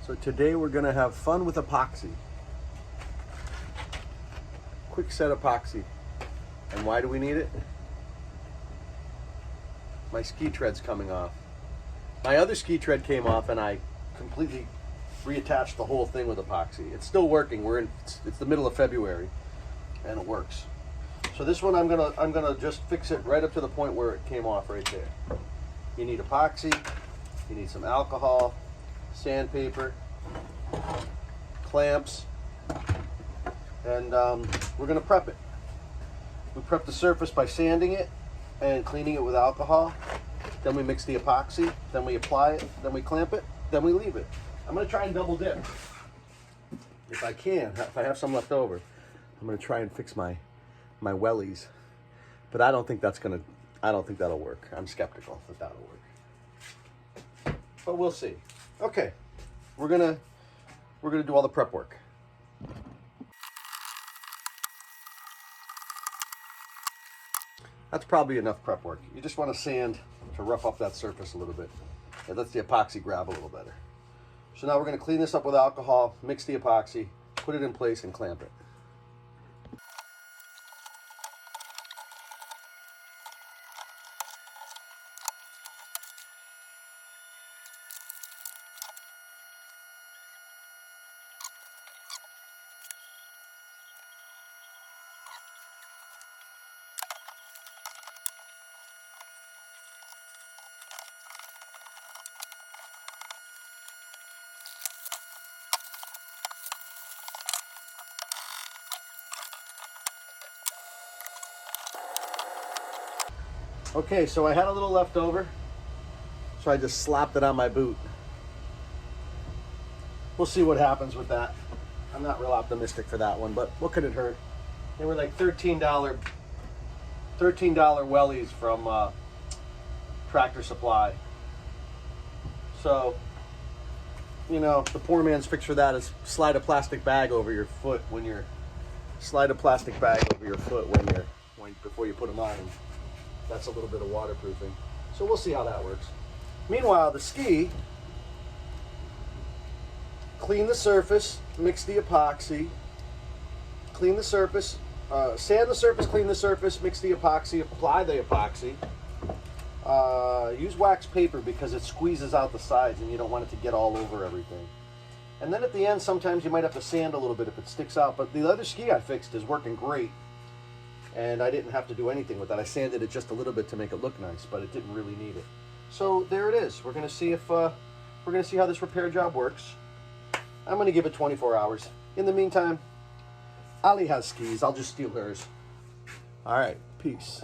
So today we're gonna have fun with epoxy. Quick set epoxy. And why do we need it? My ski tread's coming off. My other ski tread came off and I completely reattached the whole thing with epoxy. It's still working. It's the middle of February and it works. So this one I'm gonna just fix it right up to the point where it came off right there. You need epoxy, you need some alcohol, sandpaper, clamps, and we're gonna prep it. We prep the surface by sanding it and cleaning it with alcohol. Then we mix the epoxy, then we apply it, then we clamp it, then we leave it. I'm gonna try and double dip. If I can, if I have some left over, I'm gonna try and fix my wellies. But I don't think that'll work. I'm skeptical that that'll work. But we'll see. Okay, we're gonna do all the prep work. That's probably enough prep work. You just want to sand to rough up that surface a little bit. It lets the epoxy grab a little better. So now we're going to clean this up with alcohol, mix the epoxy, put it in place, and clamp it. Okay, so I had a little left over, so I just slapped it on my boot. We'll see what happens with that. I'm not real optimistic for that one, but what could it hurt? They were like $13 wellies from Tractor Supply. So, you know, the poor man's fix for that is slide a plastic bag over your foot before you put them on. That's a little bit of waterproofing. So we'll see how that works. Meanwhile, the ski, clean the surface, mix the epoxy, clean the surface, sand the surface, clean the surface, mix the epoxy, apply the epoxy. Use wax paper because it squeezes out the sides and you don't want it to get all over everything. And then at the end, sometimes you might have to sand a little bit if it sticks out, but the other ski I fixed is working great. And I didn't have to do anything with that. I sanded it just a little bit to make it look nice, but it didn't really need it. So there it is. We're gonna see if we're gonna see how this repair job works. I'm gonna give it 24 hours. In the meantime, Ali has skis. I'll just steal hers. All right, peace.